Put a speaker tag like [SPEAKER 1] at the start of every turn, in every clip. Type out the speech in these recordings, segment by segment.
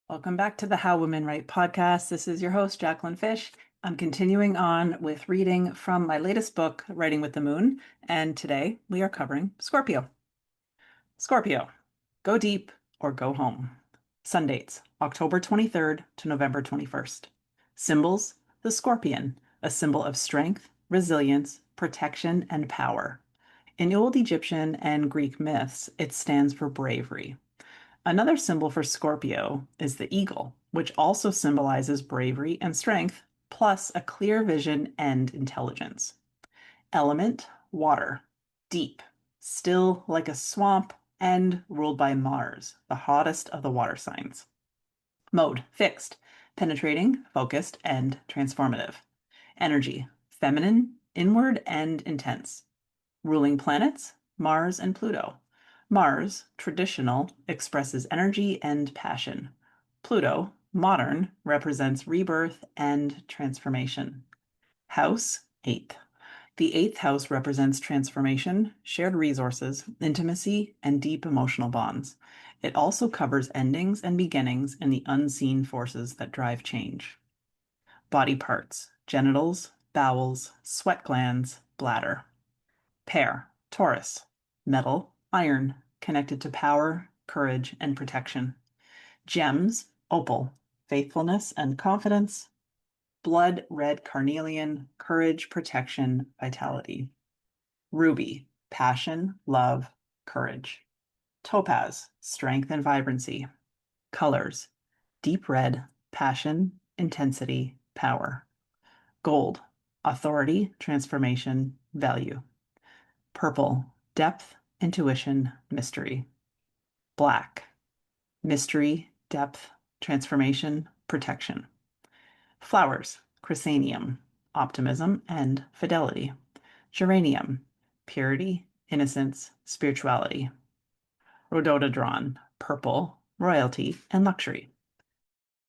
[SPEAKER 1] Welcome back to the How Women Write podcast. This is your host, Jacqueline Fish. I'm continuing on with reading from my latest book, Writing with the Moon, and today we are covering Scorpio. Scorpio, go deep or go home. Sun dates, October 23rd to November 21st. Symbols, the scorpion, a symbol of strength, resilience, protection, and power. In old Egyptian and Greek myths, it stands for bravery. Another symbol for Scorpio is the eagle, which also symbolizes bravery and strength, plus a clear vision and intelligence. Element, water, deep, still like a swamp, and ruled by Mars, the hottest of the water signs. Mode, fixed, penetrating, focused, and transformative. Energy, feminine, inward, and intense. Ruling planets, Mars and Pluto. Mars, traditional, expresses energy and passion. Pluto, modern, represents rebirth and transformation. House, eighth. The eighth house represents transformation, shared resources, intimacy, and deep emotional bonds. It also covers endings and beginnings in the unseen forces that drive change. Body parts, genitals, bowels, sweat glands, bladder. Pair, Taurus, metal, iron, connected to power, courage, and protection. Gems, opal, faithfulness and confidence. Blood red carnelian, courage, protection, vitality. Ruby, passion, love, courage. Topaz, strength and vibrancy. Colors, deep red, passion, intensity, power. Gold, authority, transformation, value. Purple, depth, intuition, mystery. Black, mystery, depth, transformation, protection. Flowers, chrysanthemum, optimism and fidelity. Geranium, purity, innocence, spirituality. Rhododendron, purple, royalty and luxury.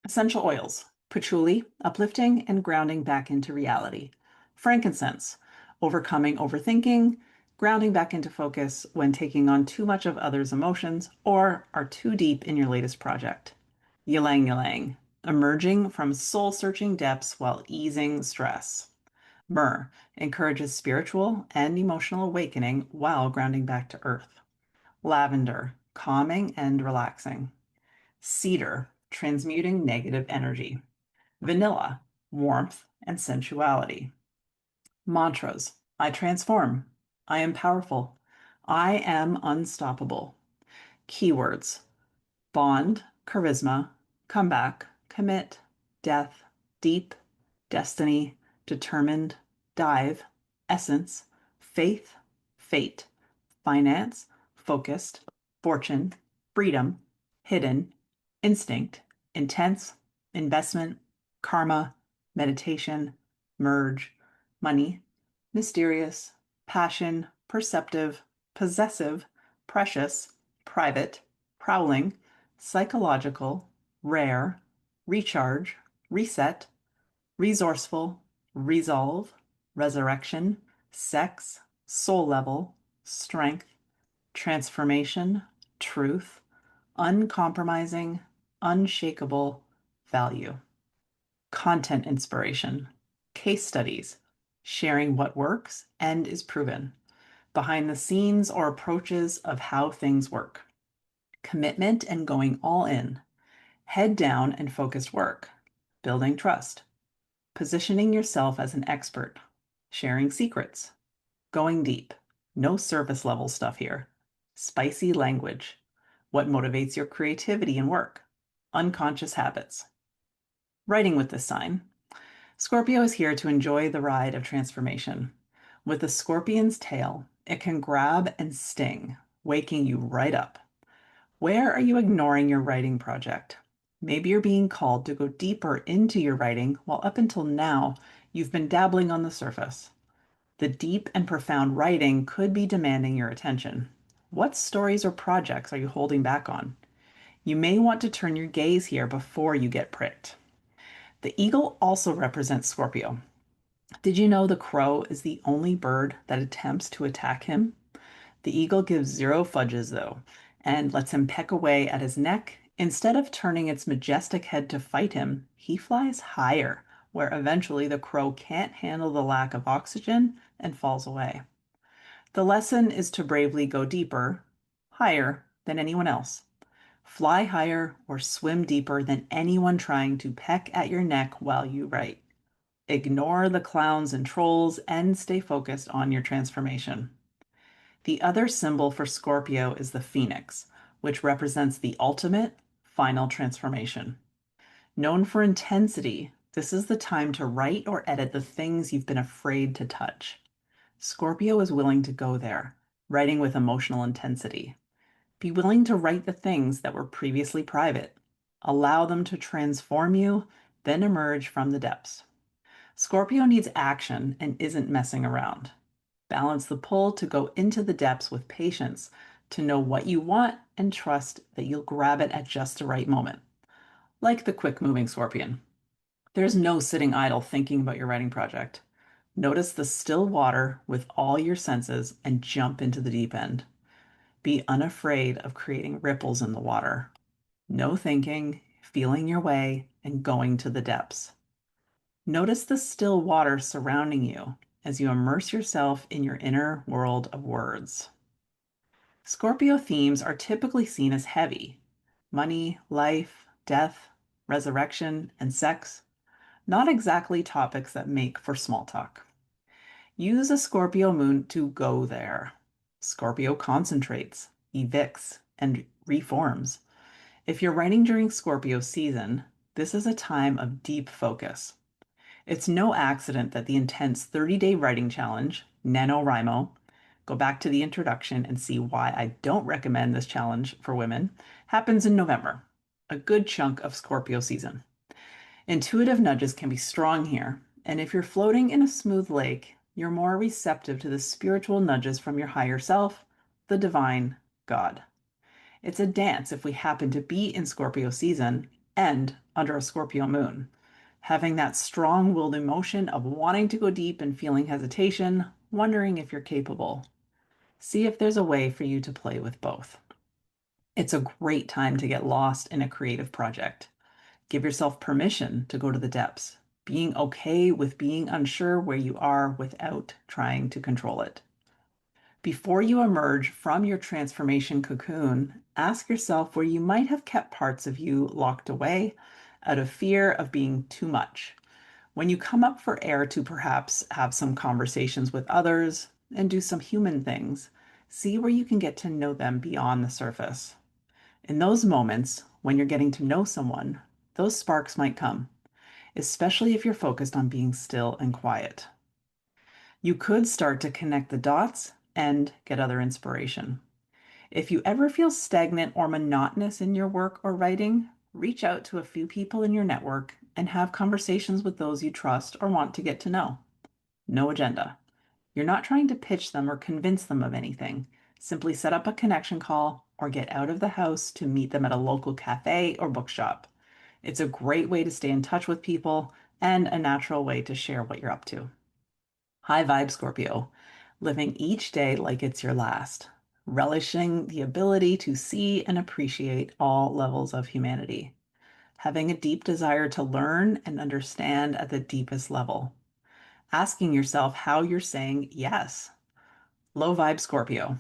[SPEAKER 1] Essential oils, patchouli, uplifting and grounding back into reality. Frankincense, overcoming overthinking, grounding back into focus when taking on too much of others' emotions or are too deep in your latest project. Ylang ylang, emerging from soul-searching depths while easing stress. Myrrh encourages spiritual and emotional awakening while grounding back to earth. Lavender, calming and relaxing. Cedar, transmuting negative energy. Vanilla, warmth and sensuality. Mantras, I transform. I am powerful. I am unstoppable. Keywords, bond, charisma, comeback, commit, death, deep, destiny, determined, dive, essence, faith, fate, finance, focused, fortune, freedom, hidden, instinct, intense, investment, karma, meditation, merge, money, mysterious, passion, perceptive, possessive, precious, private, prowling, psychological, rare, recharge, reset, resourceful, resolve, resurrection, sex, soul level, strength, transformation, truth, uncompromising, unshakable, value. Content inspiration, case studies, sharing what works and is proven, behind the scenes or approaches of how things work. Commitment and going all in, head down and focused work, building trust, positioning yourself as an expert, sharing secrets, going deep, no surface level stuff here, spicy language, what motivates your creativity and work, unconscious habits. Writing with this sign, Scorpio is here to enjoy the ride of transformation. With the scorpion's tail, it can grab and sting, waking you right up. Where are you ignoring your writing project? Maybe you're being called to go deeper into your writing while up until now you've been dabbling on the surface. The deep and profound writing could be demanding your attention. What stories or projects are you holding back on? You may want to turn your gaze here before you get pricked. The eagle also represents Scorpio. Did you know the crow is the only bird that attempts to attack him? The eagle gives zero fudges, though, and lets him peck away at his neck, Instead of turning its majestic head to fight him, he flies higher, where eventually the crow can't handle the lack of oxygen and falls away. The lesson is to bravely go deeper, higher than anyone else. Fly higher or swim deeper than anyone trying to peck at your neck while you write. Ignore the clowns and trolls and stay focused on your transformation. The other symbol for Scorpio is the phoenix, which represents the ultimate, final transformation. Known for intensity, this is the time to write or edit the things you've been afraid to touch. Scorpio is willing to go there, writing with emotional intensity. Be willing to write the things that were previously private. Allow them to transform you, then emerge from the depths. Scorpio needs action and isn't messing around. Balance the pull to go into the depths with patience, to know what you want and trust that you'll grab it at just the right moment. Like the quick moving scorpion. There's no sitting idle thinking about your writing project. Notice the still water with all your senses and jump into the deep end. Be unafraid of creating ripples in the water. No thinking, feeling your way, and going to the depths. Notice the still water surrounding you as you immerse yourself in your inner world of words. Scorpio themes are typically seen as heavy: money, life, death, resurrection, and sex. Not exactly topics that make for small talk. Use a Scorpio moon to go there. Scorpio concentrates, evicts, and reforms. If you're writing during Scorpio season, this is a time of deep focus. It's no accident that the intense 30-day writing challenge, NaNoWriMo, go back to the introduction and see why I don't recommend this challenge for women, happens in November, a good chunk of Scorpio season. Intuitive nudges can be strong here, and if you're floating in a smooth lake, you're more receptive to the spiritual nudges from your higher self, the divine God. It's a dance if we happen to be in Scorpio season and under a Scorpio moon. Having that strong-willed emotion of wanting to go deep and feeling hesitation, wondering if you're capable. See if there's a way for you to play with both. It's a great time to get lost in a creative project. Give yourself permission to go to the depths, being okay with being unsure where you are without trying to control it. Before you emerge from your transformation cocoon, ask yourself where you might have kept parts of you locked away out of fear of being too much. When you come up for air to perhaps have some conversations with others and do some human things, see where you can get to know them beyond the surface. In those moments, when you're getting to know someone, those sparks might come, especially if you're focused on being still and quiet. You could start to connect the dots and get other inspiration. If you ever feel stagnant or monotonous in your work or writing, reach out to a few people in your network and have conversations with those you trust or want to get to know. No agenda. You're not trying to pitch them or convince them of anything. Simply set up a connection call or get out of the house to meet them at a local cafe or bookshop. It's a great way to stay in touch with people and a natural way to share what you're up to. High Vibe Scorpio, living each day like it's your last, relishing the ability to see and appreciate all levels of humanity, having a deep desire to learn and understand at the deepest level, asking yourself how you're saying yes. Low Vibe Scorpio,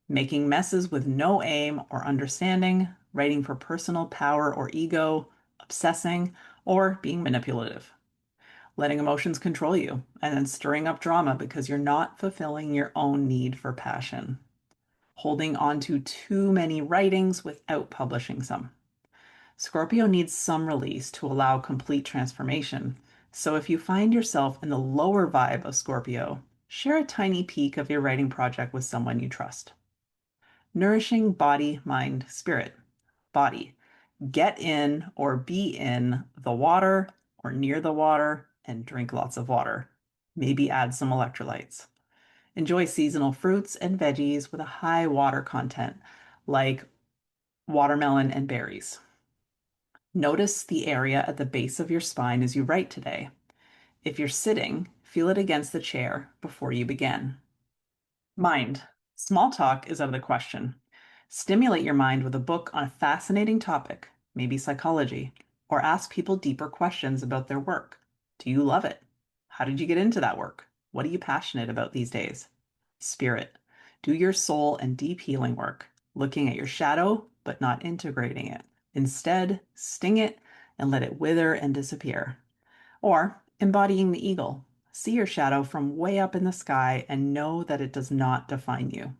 [SPEAKER 1] making messes with no aim or understanding, writing for personal power or ego, obsessing, or being manipulative. Letting emotions control you and then stirring up drama because you're not fulfilling your own need for passion. Holding on to too many writings without publishing some. Scorpio needs some release to allow complete transformation. So if you find yourself in the lower vibe of Scorpio, share a tiny peek of your writing project with someone you trust. Nourishing body, mind, spirit. Body. Get in or be in the water or near the water and drink lots of water. Maybe add some electrolytes. Enjoy seasonal fruits and veggies with a high water content, like watermelon and berries. Notice the area at the base of your spine as you write today. If you're sitting, feel it against the chair before you begin. Mind. Small talk is out of the question. Stimulate your mind with a book on a fascinating topic. maybe psychology, or ask people deeper questions about their work. Do you love it? How did you get into that work? What are you passionate about these days? Spirit. Do your soul and deep healing work, looking at your shadow, but not integrating it. Instead, sting it and let it wither and disappear. Or embodying the eagle. See your shadow from way up in the sky and know that it does not define you.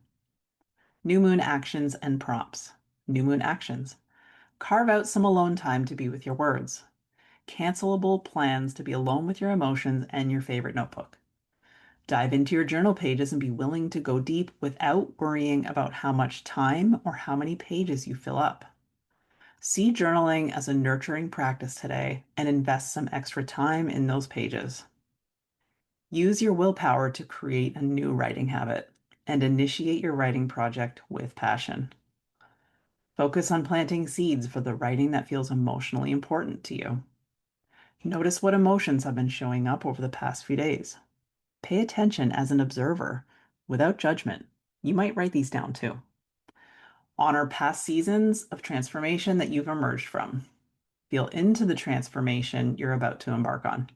[SPEAKER 1] New moon actions and prompts. New moon actions. Carve out some alone time to be with your words. Cancelable plans to be alone with your emotions and your favorite notebook. Dive into your journal pages and be willing to go deep without worrying about how much time or how many pages you fill up. See journaling as a nurturing practice today and invest some extra time in those pages. Use your willpower to create a new writing habit and initiate your writing project with passion. Focus on planting seeds for the writing that feels emotionally important to you. Notice what emotions have been showing up over the past few days. Pay attention as an observer without judgment. You might write these down too. Honor past seasons of transformation that you've emerged from. Feel into the transformation you're about to embark on.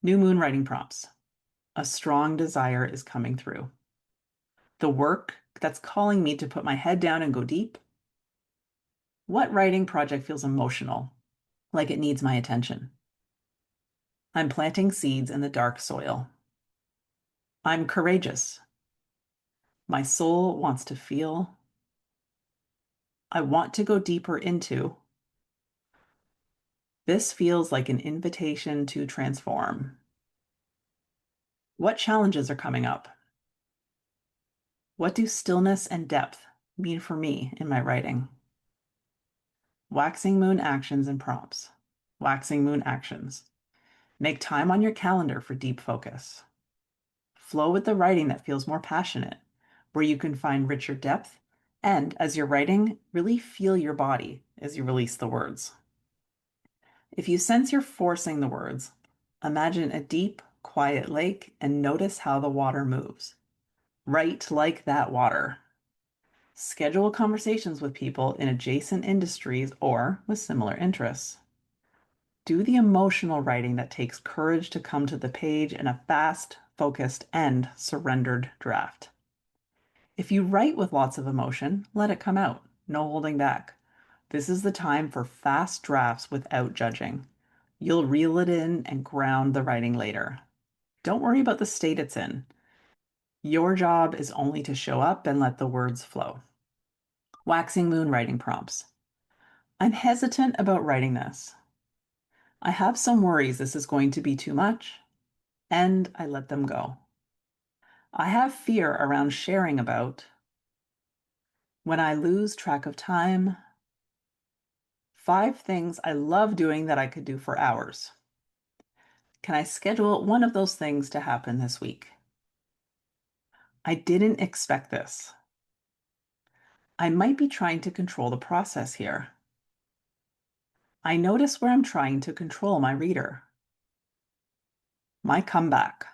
[SPEAKER 1] New moon writing prompts. A strong desire is coming through. The work that's calling me to put my head down and go deep. What writing project feels emotional, like it needs my attention? I'm planting seeds in the dark soil. I'm courageous. My soul wants to feel. I want to go deeper into. This feels like an invitation to transform. What challenges are coming up? What do stillness and depth mean for me in my writing? Waxing moon actions and prompts. Waxing moon actions. Make time on your calendar for deep focus. Flow with the writing that feels more passionate, where you can find richer depth, and as you're writing, really feel your body as you release the words. If you sense you're forcing the words, imagine a deep, quiet lake and notice how the water moves. Write like that water. Schedule conversations with people in adjacent industries or with similar interests. Do the emotional writing that takes courage to come to the page in a fast, focused, and surrendered draft. If you write with lots of emotion, let it come out. No holding back. This is the time for fast drafts without judging. You'll reel it in and ground the writing later. Don't worry about the state it's in. Your job is only to show up and let the words flow. Waxing moon writing prompts. I'm hesitant about writing this. I have some worries this is going to be too much, and I let them go. I have fear around sharing about when I lose track of time. 5 things I love doing that I could do for hours. Can I schedule one of those things to happen this week? I didn't expect this. I might be trying to control the process here. I notice where I'm trying to control my reader. My comeback.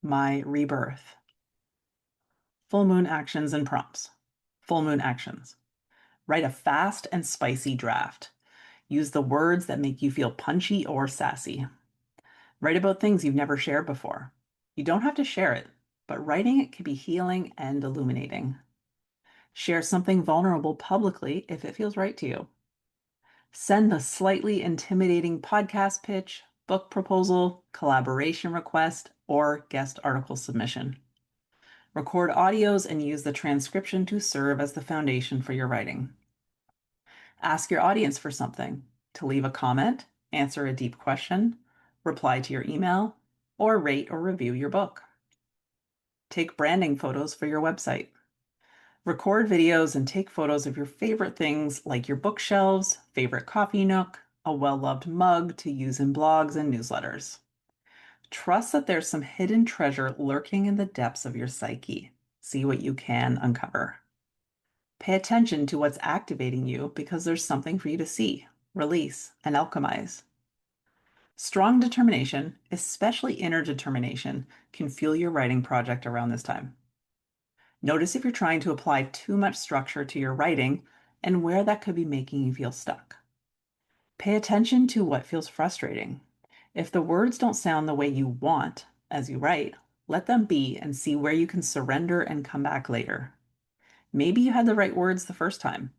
[SPEAKER 1] My rebirth. Full moon actions and prompts. Full moon actions. Write a fast and spicy draft. Use the words that make you feel punchy or sassy. Write about things you've never shared before. You don't have to share it, but writing it can be healing and illuminating. Share something vulnerable publicly if it feels right to you. Send the slightly intimidating podcast pitch, book proposal, collaboration request, or guest article submission. Record audios and use the transcription to serve as the foundation for your writing. Ask your audience for something, to leave a comment, answer a deep question, reply to your email, or rate or review your book. Take branding photos for your website. Record videos and take photos of your favorite things like your bookshelves, favorite coffee nook, a well-loved mug to use in blogs and newsletters. Trust that there's some hidden treasure lurking in the depths of your psyche. See what you can uncover. Pay attention to what's activating you because there's something for you to see, release, and alchemize. Strong determination, especially inner determination, can fuel your writing project around this time. Notice if you're trying to apply too much structure to your writing and where that could be making you feel stuck. Pay attention to what feels frustrating. If the words don't sound the way you want as you write, let them be and see where you can surrender and come back later. Maybe you had the right words the first time.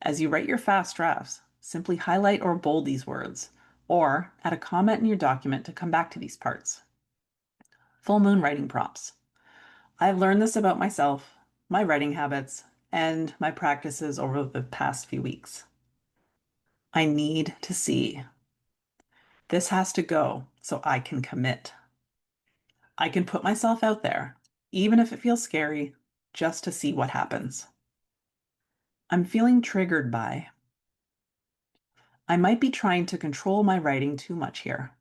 [SPEAKER 1] As you write your fast drafts, simply highlight or bold these words, or add a comment in your document to come back to these parts. Full moon writing prompts. I've learned this about myself, my writing habits, and my practices over the past few weeks. I need to see. This has to go so I can commit. I can put myself out there, even if it feels scary, just to see what happens. I'm feeling triggered by. I might be trying to control my writing too much here.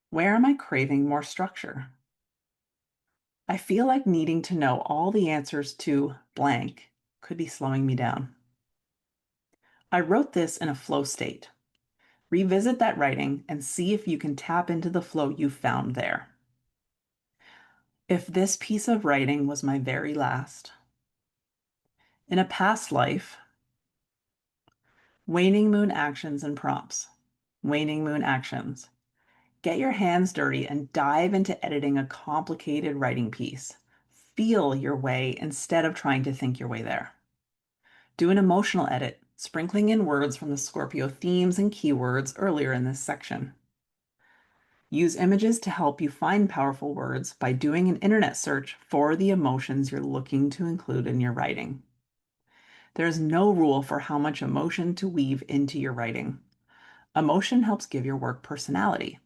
[SPEAKER 1] Where am I craving more structure? I feel like needing to know all the answers to blank could be slowing me down. I wrote this in a flow state. Revisit that writing and see if you can tap into the flow you found there. If this piece of writing was my very last. In a past life, waning moon actions and prompts. Waning moon actions. Get your hands dirty and dive into editing a complicated writing piece. Feel your way instead of trying to think your way there. Do an emotional edit, sprinkling in words from the Scorpio themes and keywords earlier in this section. Use images to help you find powerful words by doing an internet search for the emotions you're looking to include in your writing. There is no rule for how much emotion to weave into your writing. Emotion helps give your work personality.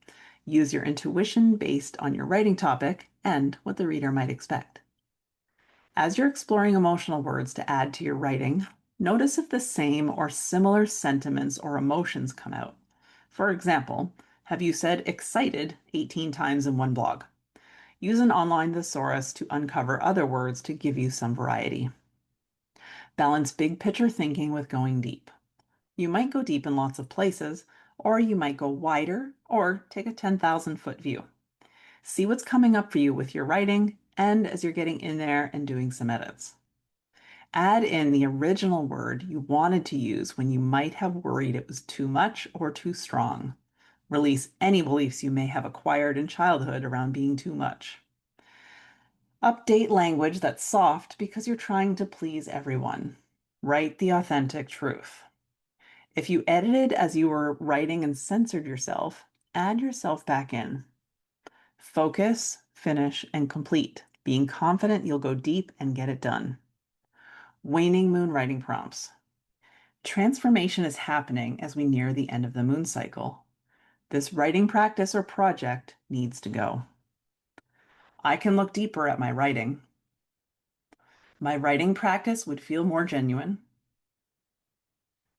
[SPEAKER 1] Use your intuition based on your writing topic and what the reader might expect. As you're exploring emotional words to add to your writing, notice if the same or similar sentiments or emotions come out. For example, have you said excited 18 times in one blog? Use an online thesaurus to uncover other words to give you some variety. Balance big picture thinking with going deep. You might go deep in lots of places, or you might go wider or take a 10,000-foot view. See what's coming up for you with your writing and as you're getting in there and doing some edits. Add in the original word you wanted to use when you might have worried it was too much or too strong. Release any beliefs you may have acquired in childhood around being too much. Update language that's soft because you're trying to please everyone. Write the authentic truth. If you edited as you were writing and censored yourself, add yourself back in. Focus, finish, and complete, being confident you'll go deep and get it done. Waning moon writing prompts. Transformation is happening as we near the end of the moon cycle. This writing practice or project needs to go. I can look deeper at my writing. My writing practice would feel more genuine.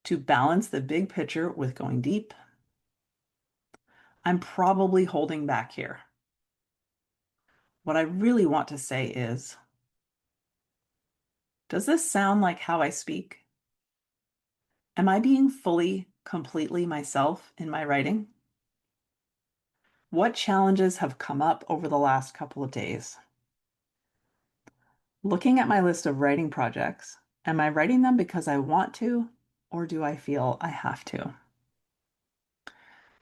[SPEAKER 1] To balance the big picture with going deep, I'm probably holding back here. What I really want to say is, does this sound like how I speak? Am I being fully, completely myself in my writing? What challenges have come up over the last couple of days? Looking at my list of writing projects, am I writing them because I want to, or do I feel I have to?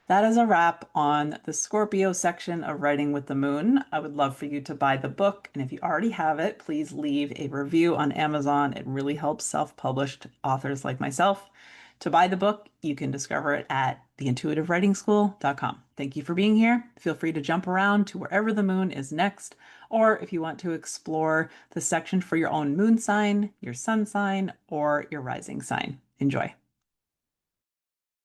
[SPEAKER 1] That is a wrap on the Scorpio section of Writing with the Moon. I would love for you to buy the book, and if you already have it, please leave a review on Amazon. It really helps self-published authors like myself. To buy the book, you can discover it at theintuitivewritingschool.com. Thank you for being here. Feel free to jump around to wherever the moon is next, or if you want to explore the section for your own moon sign, your sun sign, or your rising sign. Enjoy.